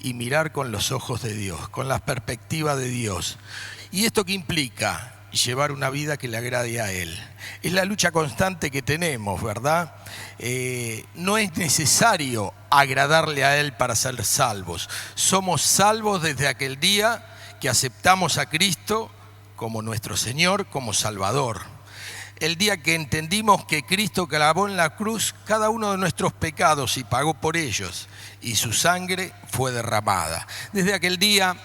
y mirar con los ojos de Dios, con la perspectiva de Dios. ¿Y esto qué implica? Llevar una vida que le agrade a Él. Es la lucha constante que tenemos, ¿verdad? No es necesario agradarle a Él para ser salvos. Somos salvos desde aquel día que aceptamos a Cristo como nuestro Señor, como Salvador. El día que entendimos que Cristo clavó en la cruz cada uno de nuestros pecados y pagó por ellos, y su sangre fue derramada. Desde aquel día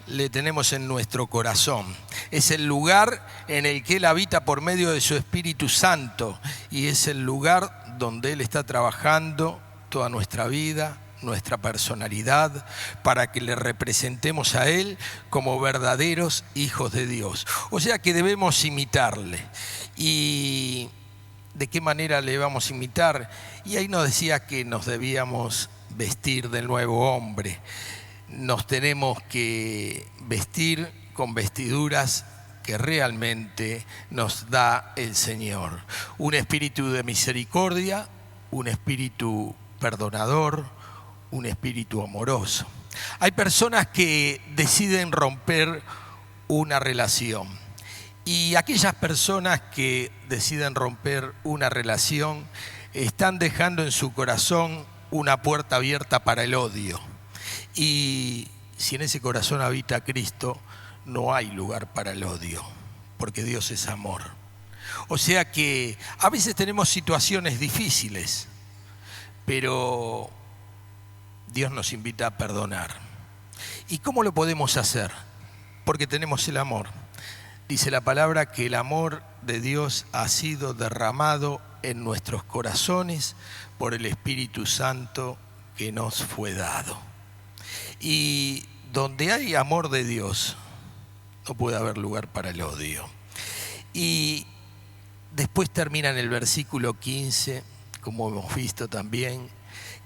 le tenemos en nuestro corazón. Es el lugar en el que Él habita por medio de su Espíritu Santo, y es el lugar donde Él está trabajando toda nuestra vida, nuestra personalidad, para que le representemos a Él como verdaderos hijos de Dios. O sea que debemos imitarle. ¿Y de qué manera le vamos a imitar? Y ahí nos decía que nos debíamos vestir del nuevo hombre. Nos tenemos que vestir con vestiduras que realmente nos da el Señor. Un espíritu de misericordia, un espíritu perdonador, un espíritu amoroso. Hay personas que deciden romper una relación, y aquellas personas que deciden romper una relación están dejando en su corazón una puerta abierta para el odio. Y si en ese corazón habita Cristo, no hay lugar para el odio, porque Dios es amor. O sea que a veces tenemos situaciones difíciles, pero Dios nos invita a perdonar. ¿Y cómo lo podemos hacer? Porque tenemos el amor. Dice la palabra que el amor de Dios ha sido derramado en nuestros corazones por el Espíritu Santo que nos fue dado. Y donde hay amor de Dios, no puede haber lugar para el odio. Y después termina en el versículo 15, como hemos visto también,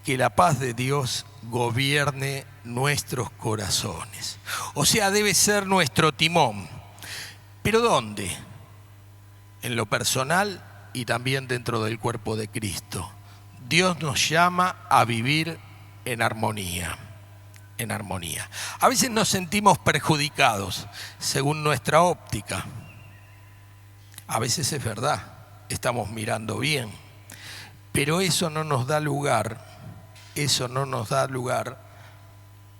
que la paz de Dios gobierne nuestros corazones. O sea, debe ser nuestro timón. ¿Pero dónde? En lo personal y también dentro del cuerpo de Cristo. Dios nos llama a vivir en armonía. En armonía. A veces nos sentimos perjudicados según nuestra óptica. A veces es verdad, estamos mirando bien, pero eso no nos da lugar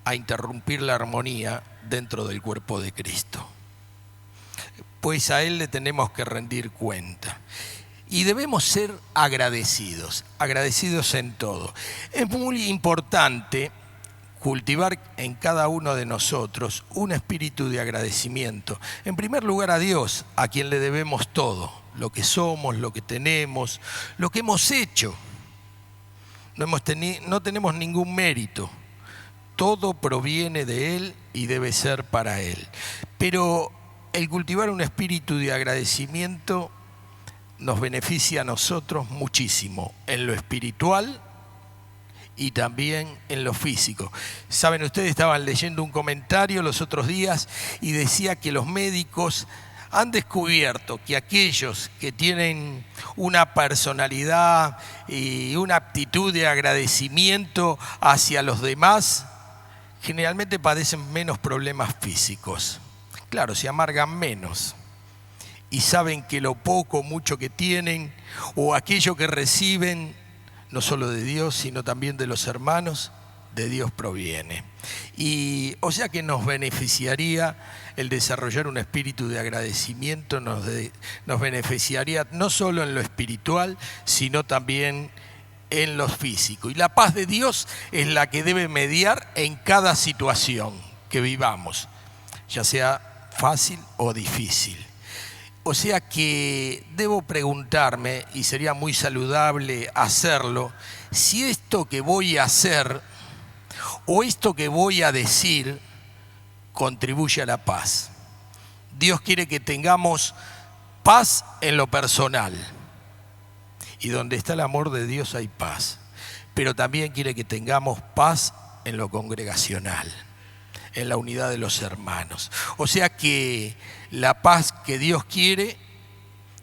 a interrumpir la armonía dentro del cuerpo de Cristo. Pues a Él le tenemos que rendir cuenta. Y debemos ser agradecidos en todo. Es muy importante cultivar en cada uno de nosotros un espíritu de agradecimiento. En primer lugar a Dios, a quien le debemos todo, lo que somos, lo que tenemos, lo que hemos hecho. No tenemos ningún mérito. Todo proviene de Él y debe ser para Él. Pero el cultivar un espíritu de agradecimiento nos beneficia a nosotros muchísimo, en lo espiritual y también en lo físico. Saben, ustedes estaban leyendo un comentario los otros días y decía que los médicos han descubierto que aquellos que tienen una personalidad y una aptitud de agradecimiento hacia los demás, generalmente padecen menos problemas físicos. Claro, se amargan menos y saben que lo poco o mucho que tienen o aquello que reciben, no solo de Dios, sino también de los hermanos, de Dios proviene. Y o sea que nos beneficiaría el desarrollar un espíritu de agradecimiento, nos beneficiaría no solo en lo espiritual, sino también en lo físico. Y la paz de Dios es la que debe mediar en cada situación que vivamos, ya sea fácil o difícil. O sea que debo preguntarme, y sería muy saludable hacerlo, si esto que voy a hacer o esto que voy a decir contribuye a la paz. Dios quiere que tengamos paz en lo personal. Y donde está el amor de Dios hay paz. Pero también quiere que tengamos paz en lo congregacional, en la unidad de los hermanos. O sea que la paz que Dios quiere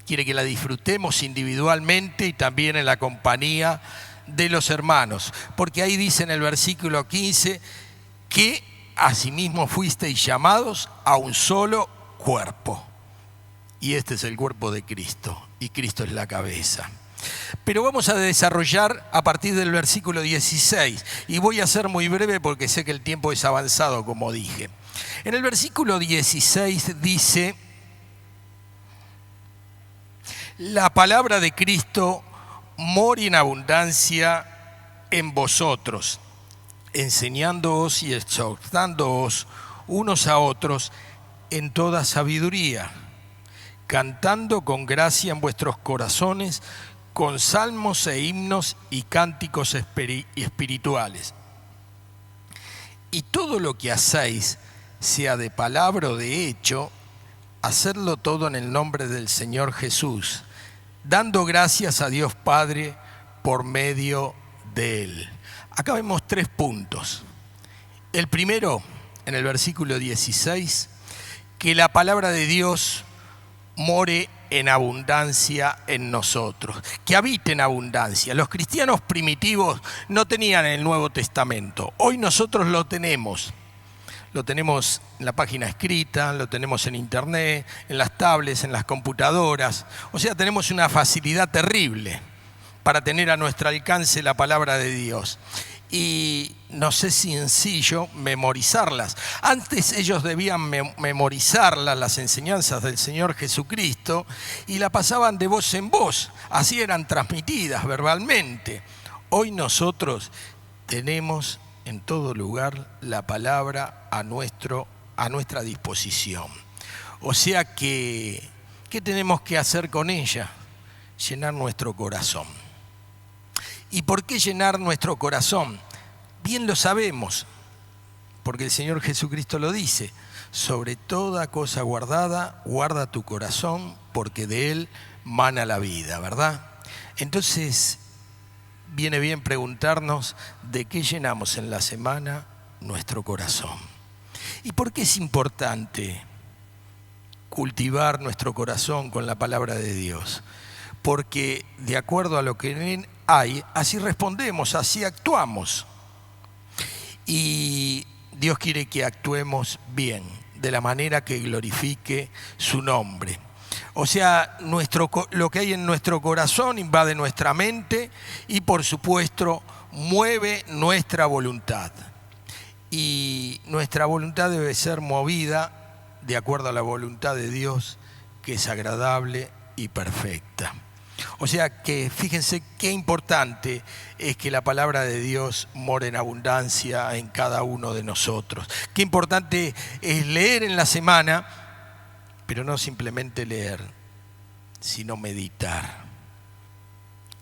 que la disfrutemos individualmente y también en la compañía de los hermanos. Porque ahí dice en el versículo 15 que asimismo fuisteis llamados a un solo cuerpo. Y este es el cuerpo de Cristo, y Cristo es la cabeza. Pero vamos a desarrollar a partir del versículo 16, y voy a ser muy breve porque sé que el tiempo es avanzado, como dije. En el versículo 16 dice: la palabra de Cristo mora en abundancia en vosotros, enseñándoos y exhortándoos unos a otros en toda sabiduría, cantando con gracia en vuestros corazones con salmos e himnos y cánticos espirituales. Y todo lo que hacéis, sea de palabra o de hecho, hacedlo todo en el nombre del Señor Jesús, dando gracias a Dios Padre por medio de Él. Acá vemos 3 puntos. El primero, en el versículo 16, que la palabra de Dios more en abundancia en nosotros, que habite en abundancia. Los cristianos primitivos no tenían el Nuevo Testamento. Hoy nosotros lo tenemos. Lo tenemos en la página escrita, lo tenemos en internet, en las tablets, en las computadoras. O sea, tenemos una facilidad terrible para tener a nuestro alcance la palabra de Dios. Y no sé si sencillo memorizarlas. Antes ellos debían memorizarlas, las enseñanzas del Señor Jesucristo, y la pasaban de voz en voz. Así eran transmitidas verbalmente. Hoy nosotros tenemos en todo lugar la palabra a nuestra disposición. O sea que, ¿qué tenemos que hacer con ella? Llenar nuestro corazón. ¿Y por qué llenar nuestro corazón? Bien lo sabemos, porque el Señor Jesucristo lo dice: sobre toda cosa guardada, guarda tu corazón, porque de él mana la vida, ¿verdad? Entonces, viene bien preguntarnos de qué llenamos en la semana nuestro corazón. ¿Y por qué es importante cultivar nuestro corazón con la palabra de Dios? Porque de acuerdo a lo que en él hay, así respondemos, así actuamos. Y Dios quiere que actuemos bien, de la manera que glorifique su nombre. O sea, lo que hay en nuestro corazón invade nuestra mente y, por supuesto, mueve nuestra voluntad. Y nuestra voluntad debe ser movida de acuerdo a la voluntad de Dios, que es agradable y perfecta. O sea que fíjense qué importante es que la palabra de Dios more en abundancia en cada uno de nosotros. Qué importante es leer en la semana, pero no simplemente leer, sino meditar.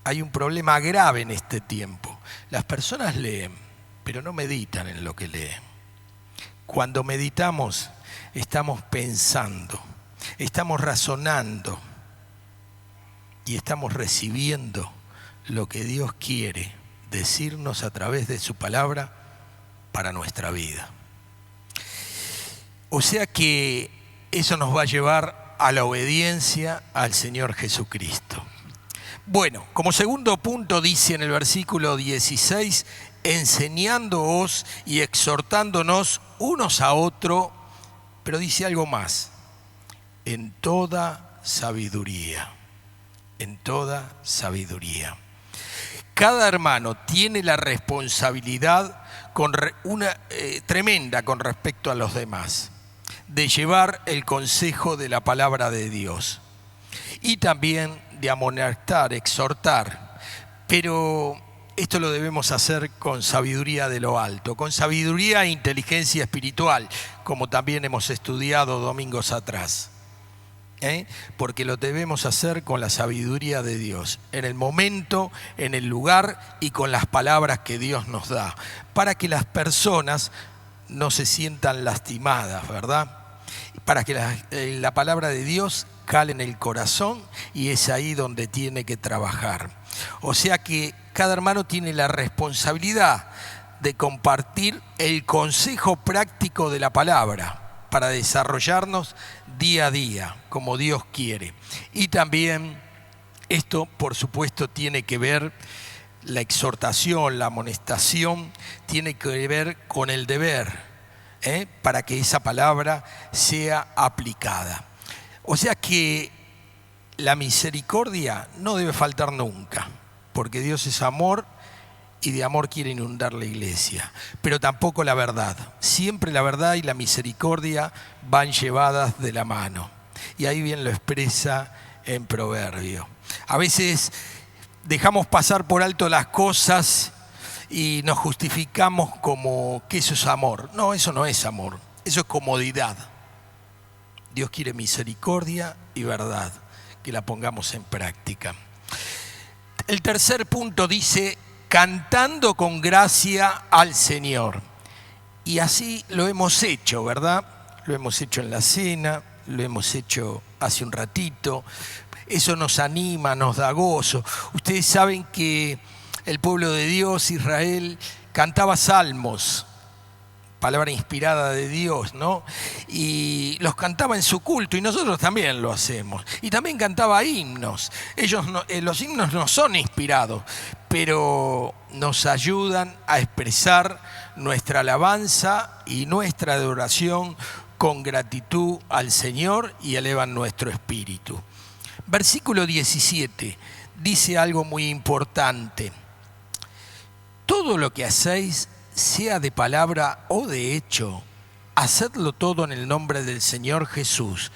Hay un problema grave en este tiempo. Las personas leen, pero no meditan en lo que leen. Cuando meditamos, estamos pensando, estamos razonando y estamos recibiendo lo que Dios quiere decirnos a través de su palabra para nuestra vida. O sea que eso nos va a llevar a la obediencia al Señor Jesucristo. Bueno, como segundo punto dice en el versículo 16, enseñándoos y exhortándonos unos a otros, pero dice algo más: en toda sabiduría. En toda sabiduría. Cada hermano tiene la responsabilidad tremenda con respecto a los demás, de llevar el consejo de la palabra de Dios y también de amonestar, exhortar. Pero esto lo debemos hacer con sabiduría de lo alto, con sabiduría e inteligencia espiritual, como también hemos estudiado domingos atrás. Porque lo debemos hacer con la sabiduría de Dios, en el momento, en el lugar y con las palabras que Dios nos da, para que las personas no se sientan lastimadas, ¿verdad? Para que la palabra de Dios cale en el corazón, y es ahí donde tiene que trabajar. O sea que cada hermano tiene la responsabilidad de compartir el consejo práctico de la palabra para desarrollarnos día a día, como Dios quiere. Y también esto, por supuesto, tiene que ver la exhortación, la amonestación, tiene que ver con el deber, para que esa palabra sea aplicada. O sea que la misericordia no debe faltar nunca, porque Dios es amor y de amor quiere inundar la iglesia. Pero tampoco la verdad. Siempre la verdad y la misericordia van llevadas de la mano. Y ahí bien lo expresa en Proverbio. A veces dejamos pasar por alto las cosas y nos justificamos como que eso es amor. No, eso no es amor, eso es comodidad. Dios quiere misericordia y verdad, que la pongamos en práctica. El tercer punto dice, cantando con gracia al Señor. Y así lo hemos hecho, ¿verdad? Lo hemos hecho en la cena, lo hemos hecho hace un ratito. Eso nos anima, nos da gozo. Ustedes saben que el pueblo de Dios, Israel, cantaba salmos, palabra inspirada de Dios, ¿no? Y los cantaba en su culto, y nosotros también lo hacemos. Y también cantaba himnos. Los himnos no son inspirados, pero nos ayudan a expresar nuestra alabanza y nuestra adoración con gratitud al Señor y elevan nuestro espíritu. Versículo 17 dice algo muy importante. Todo lo que hacéis, sea de palabra o de hecho, hacedlo todo en el nombre del Señor Jesús,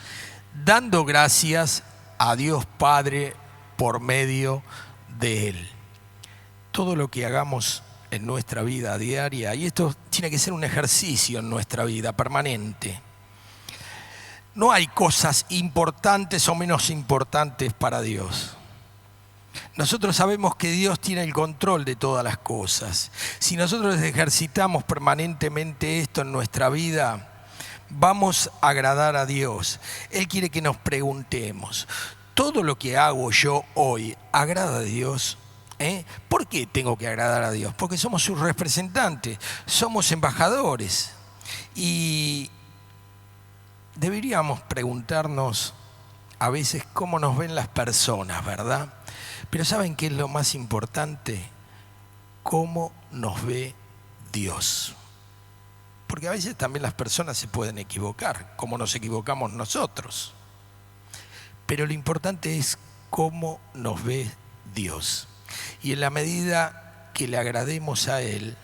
dando gracias a Dios Padre por medio de Él. Todo lo que hagamos en nuestra vida diaria, y esto tiene que ser un ejercicio en nuestra vida permanente. No hay cosas importantes o menos importantes para Dios. Nosotros sabemos que Dios tiene el control de todas las cosas. Si nosotros ejercitamos permanentemente esto en nuestra vida, vamos a agradar a Dios. Él quiere que nos preguntemos, ¿todo lo que hago yo hoy agrada a Dios? ¿Por qué tengo que agradar a Dios? Porque somos sus representantes, somos embajadores. Y deberíamos preguntarnos a veces cómo nos ven las personas, ¿verdad? Pero ¿saben qué es lo más importante? ¿Cómo nos ve Dios? Porque a veces también las personas se pueden equivocar, como nos equivocamos nosotros. Pero lo importante es cómo nos ve Dios. Y en la medida que le agrademos a Él,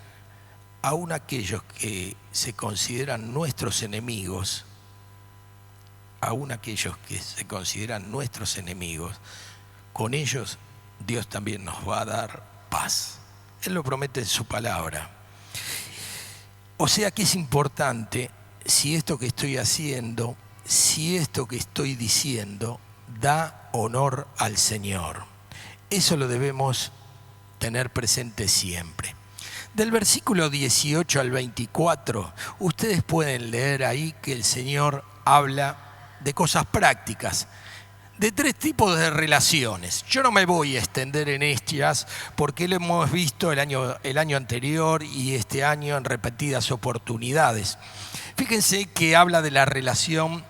aun aquellos que se consideran nuestros enemigos, con ellos Dios también nos va a dar paz. Él lo promete en su palabra. O sea que es importante si esto que estoy haciendo, si esto que estoy diciendo da honor al Señor. Eso lo debemos tener presente siempre. Del versículo 18 al 24, ustedes pueden leer ahí que el Señor habla de cosas prácticas, de tres tipos de relaciones. Yo no me voy a extender en ellas porque lo hemos visto el año anterior y este año en repetidas oportunidades. Fíjense que habla de la relación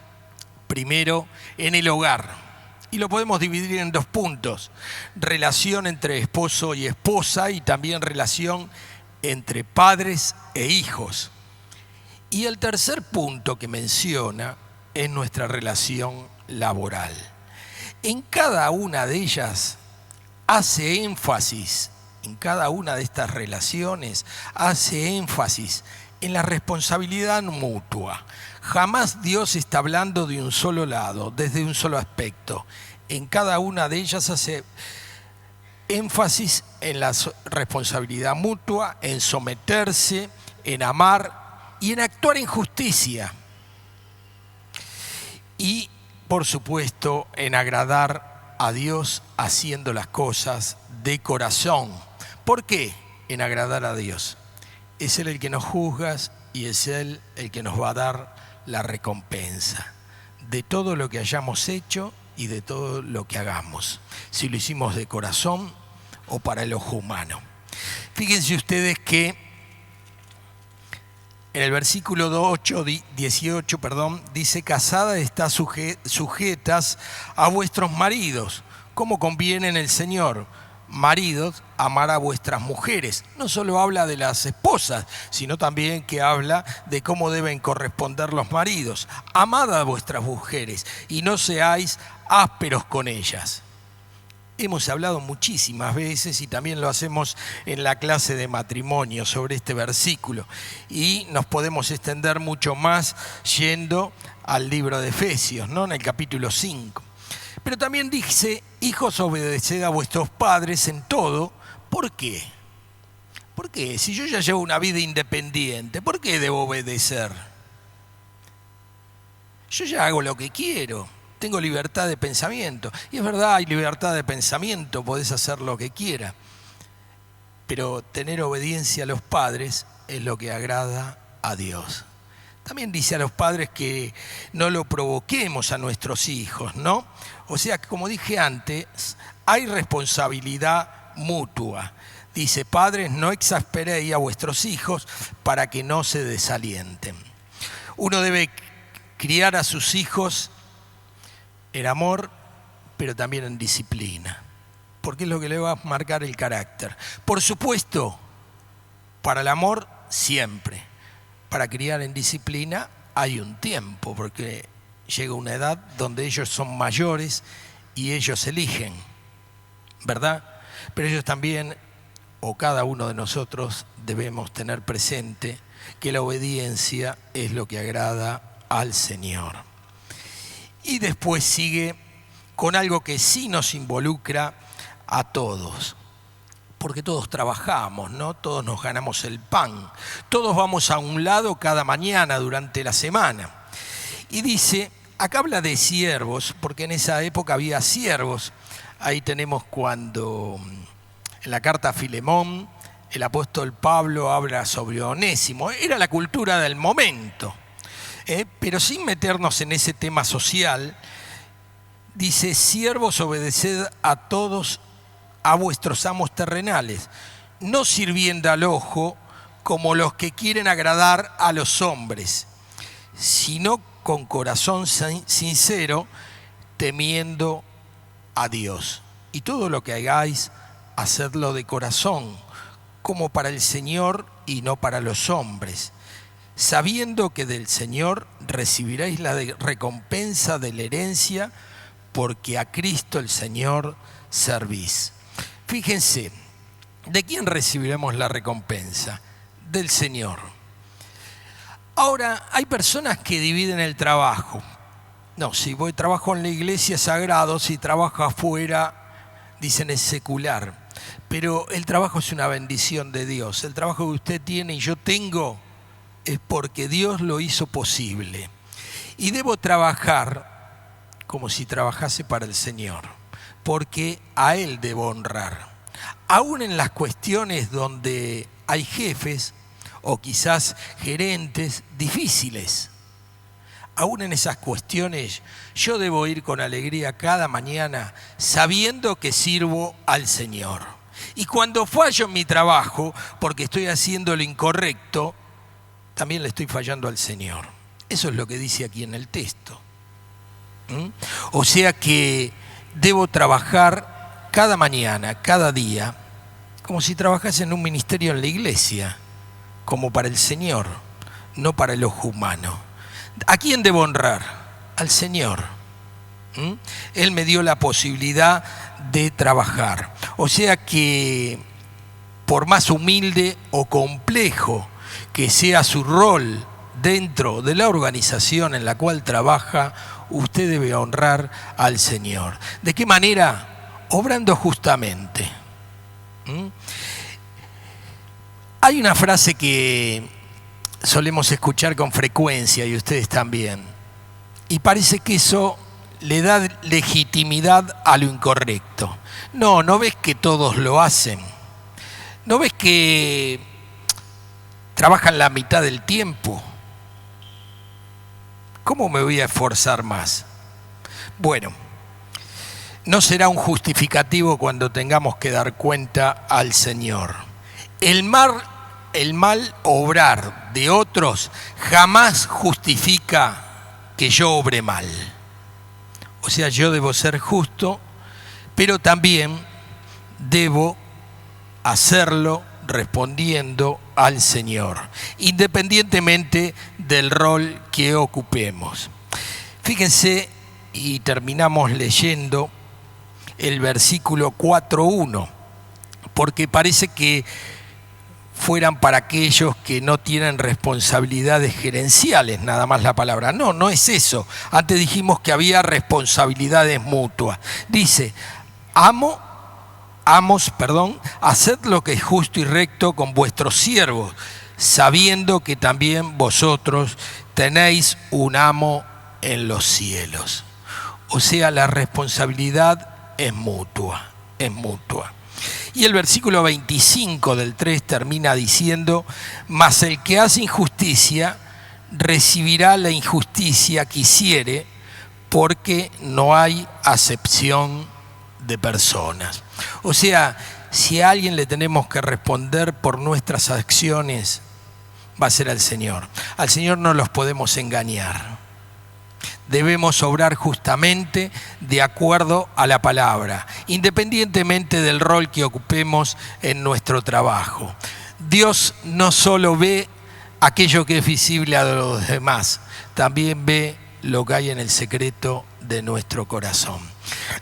primero en el hogar. Y lo podemos dividir en dos puntos. Relación entre esposo y esposa y también relación entre padres e hijos. Y el tercer punto que menciona es nuestra relación laboral. En cada una de ellas hace énfasis, en cada una de estas relaciones hace énfasis en la responsabilidad mutua. Jamás Dios está hablando de un solo lado, desde un solo aspecto. En cada una de ellas hace énfasis en la responsabilidad mutua, en someterse, en amar y en actuar en justicia. Y, por supuesto, en agradar a Dios haciendo las cosas de corazón. ¿Por qué en agradar a Dios? Es Él el que nos juzga y es Él el que nos va a dar la recompensa de todo lo que hayamos hecho y de todo lo que hagamos, si lo hicimos de corazón o para el ojo humano. Fíjense ustedes que en el versículo 18, dice: casadas está sujetas a vuestros maridos, como conviene en el Señor. maridos, amar a vuestras mujeres. No solo habla de las esposas, sino también que habla de cómo deben corresponder los maridos. Amad a vuestras mujeres y no seáis ásperos con ellas. Hemos hablado muchísimas veces y también lo hacemos en la clase de matrimonio sobre este versículo. Y nos podemos extender mucho más yendo al libro de Efesios, ¿no? En el capítulo 5. Pero también dice, hijos, obedeced a vuestros padres en todo. ¿Por qué? ¿Por qué? Si yo ya llevo una vida independiente, ¿por qué debo obedecer? Yo ya hago lo que quiero. Tengo libertad de pensamiento. Y es verdad, hay libertad de pensamiento, podés hacer lo que quieras. Pero tener obediencia a los padres es lo que agrada a Dios. También dice a los padres que no lo provoquemos a nuestros hijos, ¿no? O sea, como dije antes, hay responsabilidad mutua. Dice, padres, no exasperéis a vuestros hijos para que no se desalienten. Uno debe criar a sus hijos en amor, pero también en disciplina, porque es lo que le va a marcar el carácter. Por supuesto, para el amor siempre. Para criar en disciplina hay un tiempo, porque llega una edad donde ellos son mayores y ellos eligen, ¿verdad? Pero ellos también, o cada uno de nosotros, debemos tener presente que la obediencia es lo que agrada al Señor. Y después sigue con algo que sí nos involucra a todos, porque todos trabajamos, ¿no? Todos nos ganamos el pan, todos vamos a un lado cada mañana durante la semana. Y dice, acá habla de siervos, porque en esa época había siervos. Ahí tenemos cuando en la carta a Filemón el apóstol Pablo habla sobre Onésimo. Era la cultura del momento. Pero sin meternos en ese tema social, dice, siervos, obedeced a todos a vuestros amos terrenales, no sirviendo al ojo como los que quieren agradar a los hombres, sino con corazón sincero, temiendo a Dios. Y todo lo que hagáis, hacedlo de corazón, como para el Señor y no para los hombres, sabiendo que del Señor recibiréis la recompensa de la herencia, porque a Cristo el Señor servís. Fíjense, ¿de quién recibiremos la recompensa? Del Señor. Ahora, hay personas que dividen el trabajo. No, si trabajo en la iglesia es sagrado, si trabajo afuera, dicen es secular. Pero el trabajo es una bendición de Dios. El trabajo que usted tiene y yo tengo es porque Dios lo hizo posible. Y debo trabajar como si trabajase para el Señor, porque a Él debo honrar. Aún en las cuestiones donde hay jefes o quizás gerentes difíciles, aún en esas cuestiones yo debo ir con alegría cada mañana sabiendo que sirvo al Señor. Y cuando fallo en mi trabajo porque estoy haciendo lo incorrecto, también le estoy fallando al Señor. Eso es lo que dice aquí en el texto. O sea que debo trabajar cada mañana, cada día, como si trabajase en un ministerio en la iglesia, como para el Señor, no para el ojo humano. ¿A quién debo honrar? Al Señor. Él me dio la posibilidad de trabajar. O sea que, por más humilde o complejo que sea su rol dentro de la organización en la cual trabaja, usted debe honrar al Señor. ¿De qué manera? Obrando justamente. Hay una frase que solemos escuchar con frecuencia y ustedes también, y parece que eso le da legitimidad a lo incorrecto. No, ¿no ves que todos lo hacen? ¿No ves que trabajan la mitad del tiempo? ¿Cómo me voy a esforzar más? Bueno, no será un justificativo cuando tengamos que dar cuenta al Señor. El mal obrar de otros jamás justifica que yo obre mal. O sea, yo debo ser justo, pero también debo hacerlo respondiendo al Señor, independientemente del rol que ocupemos. Fíjense, y terminamos leyendo el versículo 4.1, porque parece que fueran para aquellos que no tienen responsabilidades gerenciales, nada más la palabra. No, no es eso. Antes dijimos que había responsabilidades mutuas. Dice, haced lo que es justo y recto con vuestros siervos, sabiendo que también vosotros tenéis un amo en los cielos. O sea, la responsabilidad es mutua, es mutua. Y el versículo 25 del 3 termina diciendo, mas el que hace injusticia recibirá la injusticia que hiciere, porque no hay acepción de personas. O sea, si a alguien le tenemos que responder por nuestras acciones, va a ser al Señor. Al Señor no los podemos engañar. Debemos obrar justamente de acuerdo a la palabra, independientemente del rol que ocupemos en nuestro trabajo. Dios no solo ve aquello que es visible a los demás, también ve lo que hay en el secreto de nuestro corazón.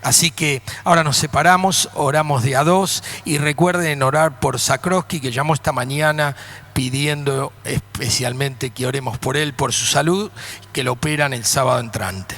Así que ahora nos separamos, oramos de a dos, y recuerden orar por Sakrovsky, que llamó esta mañana pidiendo especialmente que oremos por él, por su salud, que lo operan el sábado entrante.